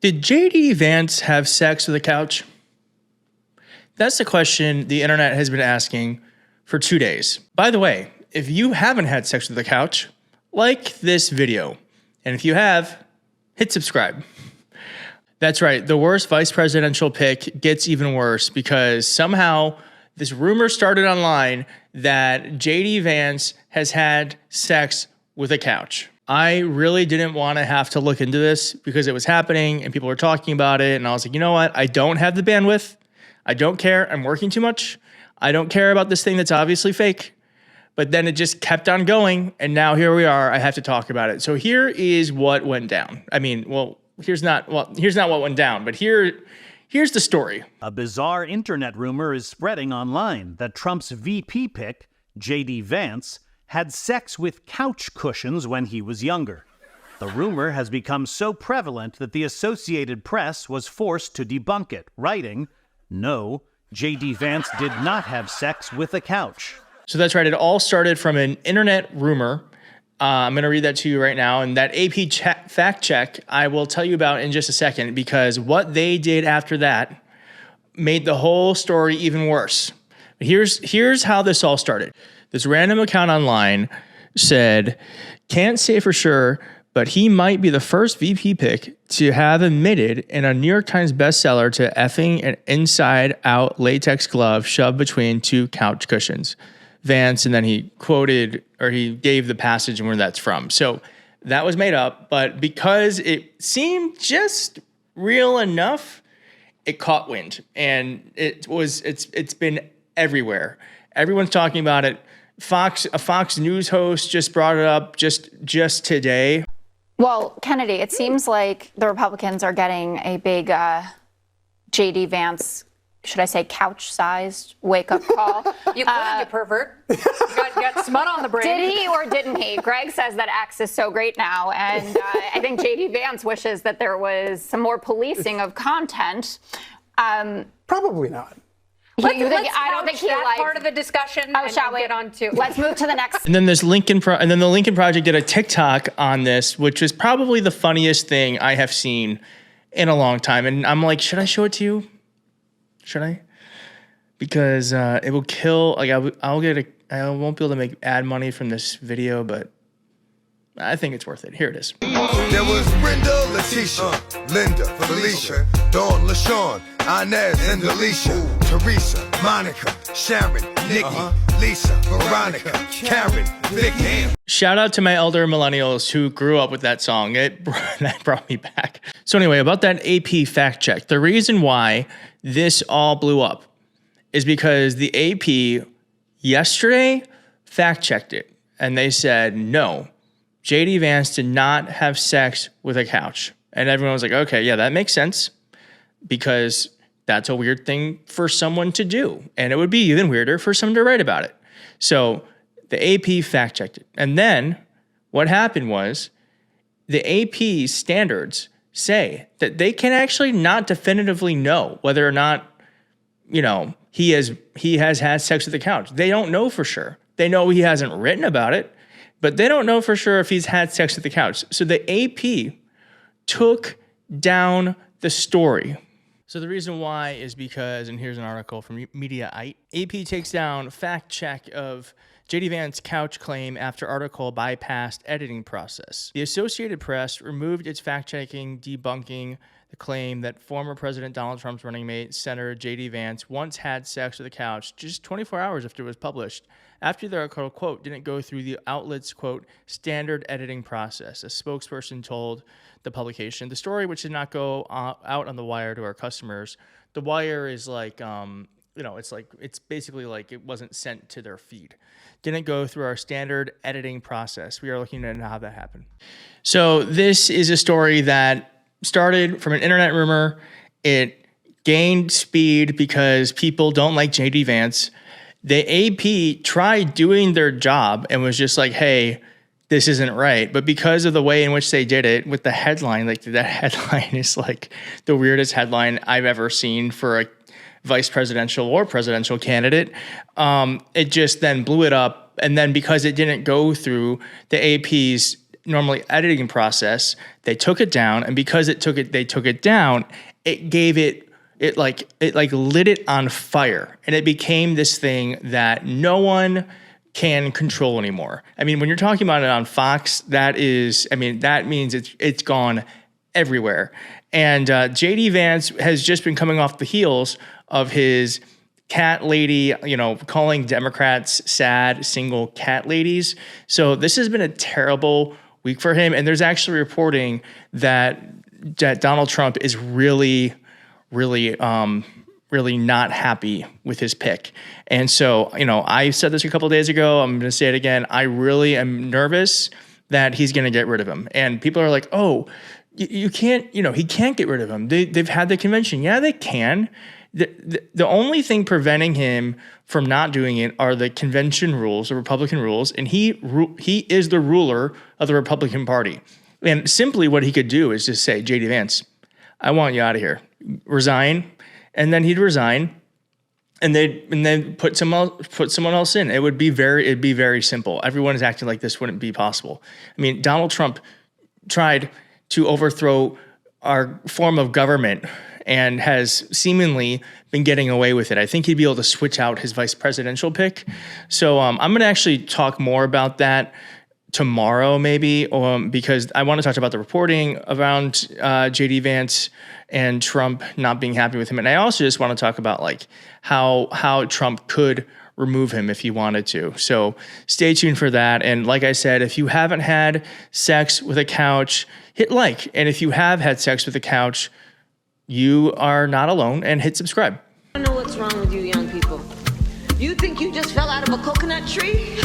Did JD Vance have sex with a couch? That's the question the internet has been asking for 2 days. By the way, if you haven't had sex with a couch, like this video. And if you have, hit subscribe. That's right, the worst vice presidential pick gets even worse because somehow this rumor started online that JD Vance has had sex with a couch. I really didn't want to have to look into this because it was happening and people were talking about it. And I was like, you know what? I don't have the bandwidth. I don't care. I'm working too much. I don't care about this thing that's obviously fake. But then it just kept on going. And now here we are. I have to talk about it. So here is what went down. I mean, here's not what went down, but here's the story. A bizarre internet rumor is spreading online that Trump's VP pick, JD Vance, had sex with couch cushions when he was younger. The rumor has become so prevalent that the Associated Press was forced to debunk it, writing, "No, JD Vance did not have sex with a couch." So that's right. It all started from an internet rumor. I'm going to read that to you right now. And that AP fact check I will tell you about in just a second, because what they did after that made the whole story even worse. Here's how this all started. This random account online said, can't say for sure, but he might be the first VP pick to have admitted in a New York Times bestseller to effing an inside-out latex glove shoved between two couch cushions. Vance, and then he quoted, or he gave the passage and where that's from. So that was made up, but because it seemed just real enough, it caught wind, and it's been everywhere. Everyone's talking about it. A Fox News host just brought it up just today. Well, Kennedy, it seems like the Republicans are getting a big JD Vance, should I say couch-sized wake-up call. You could, you pervert. You got smut on the brain. Did he or didn't he? Greg says that X is so great now, and I think JD Vance wishes that there was some more policing of content. Probably not. I don't think he liked part of the discussion. Oh, shall we get on to? Let's move to the next. And then the Lincoln Project did a TikTok on this, which was probably the funniest thing I have seen in a long time. And I'm like, should I show it to you? Should I? Because it will kill. Like I won't be able to make ad money from this video, but I think it's worth it. Here it is. There was Brenda, Letitia, Linda, Felicia, Dawn, LaShawn, Inez, and Alicia, Teresa, Monica, Sharon, Nikki, Lisa, Veronica, Karen, Vicky. Shout out to my elder millennials who grew up with that song. That brought me back. So anyway, about that AP fact check, the reason why this all blew up is because the AP yesterday fact checked it, and they said no. JD Vance did not have sex with a couch. And everyone was like, okay, yeah, that makes sense, because that's a weird thing for someone to do. And it would be even weirder for someone to write about it. So the AP fact checked it. And then what happened was the AP standards say that they can actually not definitively know whether or not, he has had sex with the couch. They don't know for sure. They know he hasn't written about it, but they don't know for sure if he's had sex with the couch. So the AP took down the story. So the reason why is because, and here's an article from Mediaite, AP takes down fact check of JD Vance couch claim after article bypassed editing process. The Associated Press removed its fact-checking, debunking the claim that former President Donald Trump's running mate, Senator JD Vance, once had sex with a couch just 24 hours after it was published, after the article, quote, didn't go through the outlet's, quote, standard editing process, a spokesperson told the publication. The story, which did not go out on the wire to our customers, the wire is like, it's basically like it wasn't sent to their feed. Didn't go through our standard editing process. We are looking at how that happened. So this is a story that started from an internet rumor. It gained speed because people don't like JD Vance. The AP tried doing their job and was just like, hey, this isn't right. But because of the way in which they did it with the headline, like that headline is like the weirdest headline I've ever seen for a vice presidential or presidential candidate. It just then blew it up. And then because it didn't go through the AP's normally editing process. They took it down, and because they took it down, it gave it lit it on fire, and it became this thing that no one can control anymore. I mean, when you're talking about it on Fox, that means it's gone everywhere. And JD Vance has just been coming off the heels of his cat lady, calling Democrats sad single cat ladies. So this has been a terrible week for him. And there's actually reporting that Donald Trump is really not happy with his pick. And so, I said this a couple of days ago. I'm going to say it again. I really am nervous that he's going to get rid of him. And people are like, oh, you can't, he can't get rid of him. They've had the convention. Yeah, they can. The only thing preventing him from not doing it are the convention rules, the Republican rules. And he is the ruler of the Republican Party. And simply what he could do is just say, JD Vance, I want you out of here. Resign. And then he'd resign, and then put someone else in. It'd be very simple. Everyone is acting like this wouldn't be possible. I mean, Donald Trump tried to overthrow our form of government and has seemingly been getting away with it. I think he'd be able to switch out his vice presidential pick. So I'm going to actually talk more about that tomorrow, maybe, because I want to talk about the reporting around JD Vance and Trump not being happy with him. And I also just want to talk about how Trump could remove him if he wanted to. So stay tuned for that. And like I said, if you haven't had sex with a couch, hit like. And if you have had sex with a couch, you are not alone, and hit subscribe. I don't know what's wrong with you young people. You think you just fell out of a coconut tree?